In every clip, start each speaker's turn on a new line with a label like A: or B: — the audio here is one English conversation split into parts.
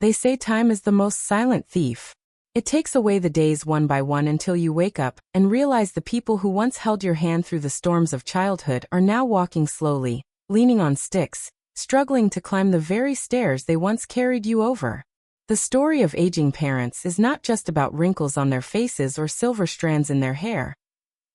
A: They say time is the most silent thief. It takes away the days one by one until you wake up and realize the people who once held your hand through the storms of childhood are now walking slowly, leaning on sticks, struggling to climb the very stairs they once carried you over. The story of aging parents is not just about wrinkles on their faces or silver strands in their hair.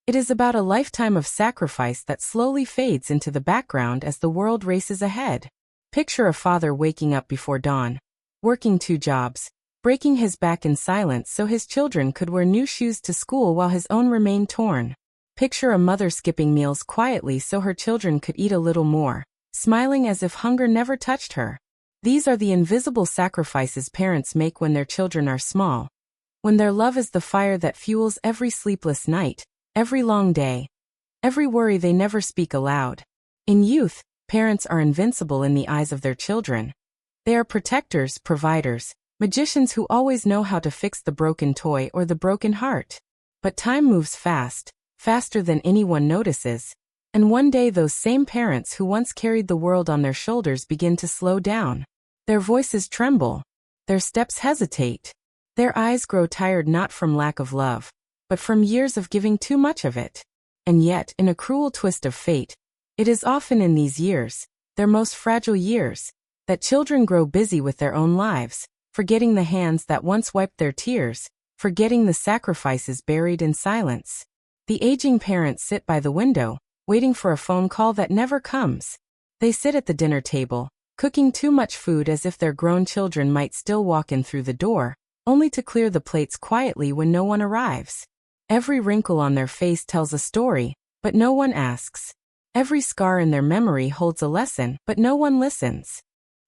A: It is about a lifetime of sacrifice that slowly fades into the background as the world races ahead. Picture a father waking up before dawn, working 2 jobs, breaking his back in silence so his children could wear new shoes to school while his own remained torn. Picture a mother skipping meals quietly so her children could eat a little more, smiling as if hunger never touched her. These are the invisible sacrifices parents make when their children are small. When their love is the fire that fuels every sleepless night, every long day, every worry they never speak aloud. In youth, parents are invincible in the eyes of their children. They are protectors, providers, magicians who always know how to fix the broken toy or the broken heart. But time moves fast, faster than anyone notices. And one day those same parents who once carried the world on their shoulders begin to slow down. Their voices tremble. Their steps hesitate. Their eyes grow tired not from lack of love, but from years of giving too much of it. And yet, in a cruel twist of fate, it is often in these years, their most fragile years, that children grow busy with their own lives, forgetting the hands that once wiped their tears, forgetting the sacrifices buried in silence. The aging parents sit by the window, waiting for a phone call that never comes. They sit at the dinner table, cooking too much food as if their grown children might still walk in through the door, only to clear the plates quietly when no one arrives. Every wrinkle on their face tells a story, but no one asks. Every scar in their memory holds a lesson, but no one listens.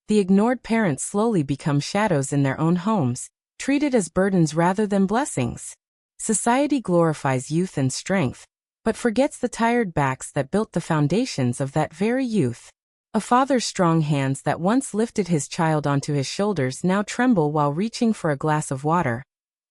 A: The ignored parents slowly become shadows in their own homes, treated as burdens rather than blessings. Society glorifies youth and strength, but forgets the tired backs that built the foundations of that very youth. A father's strong hands that once lifted his child onto his shoulders now tremble while reaching for a glass of water.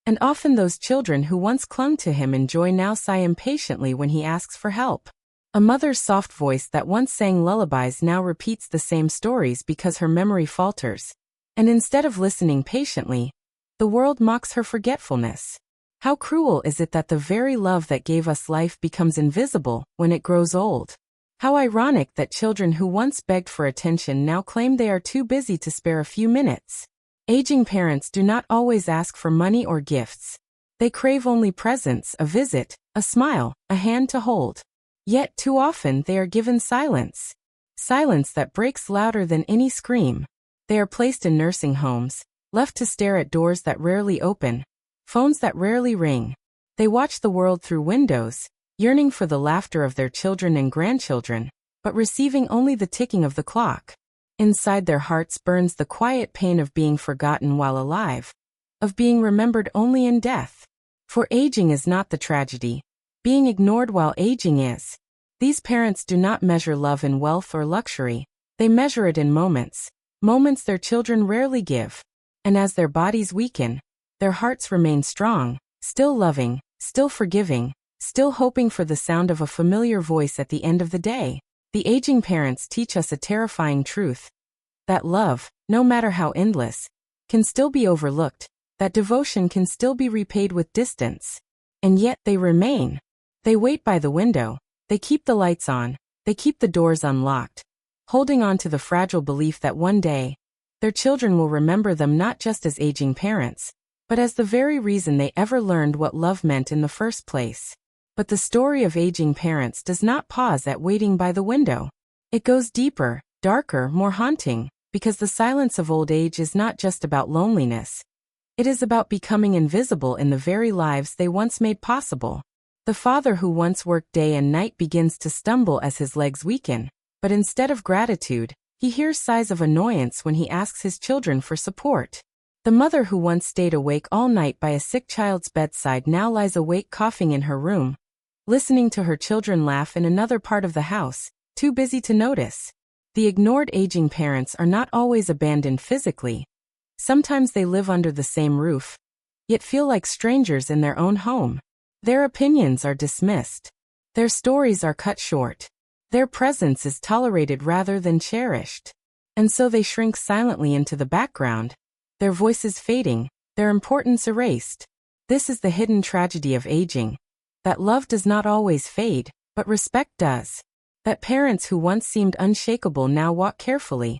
A: And often those children who once clung to him in joy now sigh impatiently when he asks for help. A mother's soft voice that once sang lullabies now repeats the same stories because her memory falters. And instead of listening patiently, the world mocks her forgetfulness. How cruel is it that the very love that gave us life becomes invisible when it grows old? How ironic that children who once begged for attention now claim they are too busy to spare a few minutes. Aging parents do not always ask for money or gifts. They crave only presence, a visit, a smile, a hand to hold. Yet too often they are given silence. Silence that breaks louder than any scream. They are placed in nursing homes, left to stare at doors that rarely open, phones that rarely ring. They watch the world through windows, yearning for the laughter of their children and grandchildren, but receiving only the ticking of the clock. Inside their hearts burns the quiet pain of being forgotten while alive, of being remembered only in death. For aging is not the tragedy. Being ignored while aging is. These parents do not measure love in wealth or luxury. They measure it in moments, moments their children rarely give. And as their bodies weaken, their hearts remain strong, still loving, still forgiving, still hoping for the sound of a familiar voice at the end of the day. The aging parents teach us a terrifying truth. That love, no matter how endless, can still be overlooked, that devotion can still be repaid with distance. And yet they remain. They wait by the window, they keep the lights on, they keep the doors unlocked, holding on to the fragile belief that one day, their children will remember them not just as aging parents, but as the very reason they ever learned what love meant in the first place. But the story of aging parents does not pause at waiting by the window. It goes deeper, darker, more haunting, because the silence of old age is not just about loneliness. It is about becoming invisible in the very lives they once made possible. The father who once worked day and night begins to stumble as his legs weaken, but instead of gratitude, he hears sighs of annoyance when he asks his children for support. The mother who once stayed awake all night by a sick child's bedside now lies awake coughing in her room, listening to her children laugh in another part of the house, too busy to notice. The ignored aging parents are not always abandoned physically. Sometimes they live under the same roof, yet feel like strangers in their own home. Their opinions are dismissed. Their stories are cut short. Their presence is tolerated rather than cherished. And so they shrink silently into the background, their voices fading, their importance erased. This is the hidden tragedy of aging. That love does not always fade, but respect does. That parents who once seemed unshakable now walk carefully,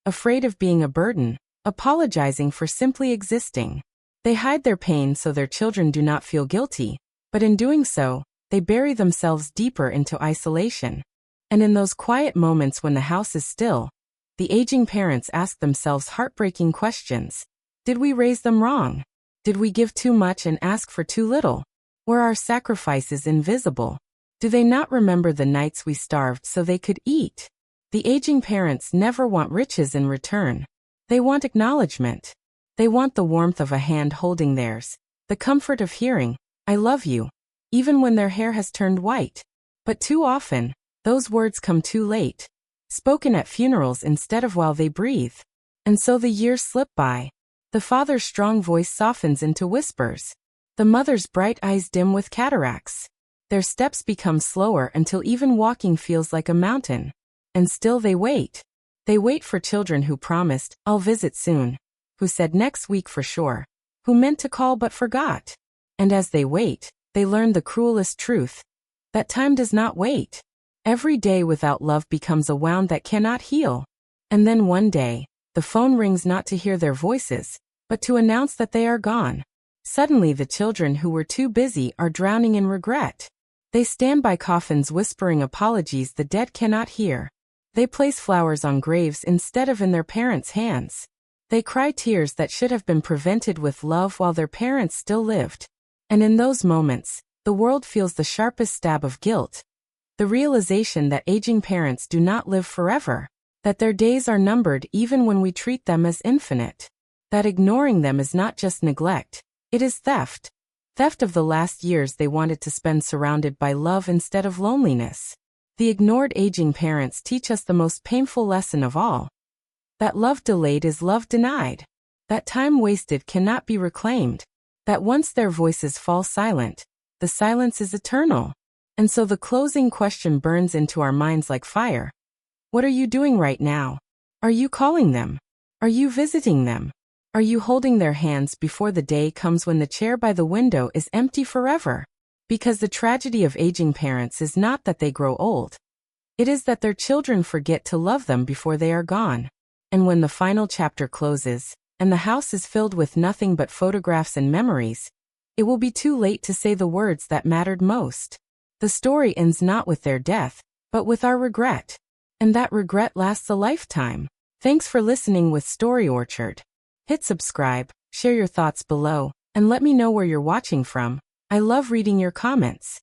A: afraid of being a burden, apologizing for simply existing. They hide their pain so their children do not feel guilty, but in doing so, they bury themselves deeper into isolation. And in those quiet moments when the house is still, the aging parents ask themselves heartbreaking questions. Did we raise them wrong? Did we give too much and ask for too little? Were our sacrifices invisible? Do they not remember the nights we starved so they could eat? The aging parents never want riches in return. They want acknowledgement. They want the warmth of a hand holding theirs, the comfort of hearing, "I love you," even when their hair has turned white. But too often, those words come too late, spoken at funerals instead of while they breathe. And so the years slip by. The father's strong voice softens into whispers. The mother's bright eyes dim with cataracts. Their steps become slower until even walking feels like a mountain. And still they wait. They wait for children who promised, "I'll visit soon," who said next week for sure, who meant to call but forgot. And as they wait, they learn the cruelest truth. That time does not wait. Every day without love becomes a wound that cannot heal. And then one day, the phone rings not to hear their voices, but to announce that they are gone. Suddenly the children who were too busy are drowning in regret. They stand by coffins whispering apologies the dead cannot hear. They place flowers on graves instead of in their parents' hands. They cry tears that should have been prevented with love while their parents still lived. And in those moments, the world feels the sharpest stab of guilt. The realization that aging parents do not live forever. That their days are numbered even when we treat them as infinite. That ignoring them is not just neglect, it is theft. Theft of the last years they wanted to spend surrounded by love instead of loneliness. The ignored aging parents teach us the most painful lesson of all. That love delayed is love denied. That time wasted cannot be reclaimed. That once their voices fall silent, the silence is eternal. And so the closing question burns into our minds like fire. What are you doing right now? Are you calling them? Are you visiting them? Are you holding their hands before the day comes when the chair by the window is empty forever? Because the tragedy of aging parents is not that they grow old. It is that their children forget to love them before they are gone. And when the final chapter closes, and the house is filled with nothing but photographs and memories, it will be too late to say the words that mattered most. The story ends not with their death, but with our regret. And that regret lasts a lifetime. Thanks for listening with Story Orchard. Hit subscribe, share your thoughts below, and let me know where you're watching from. I love reading your comments.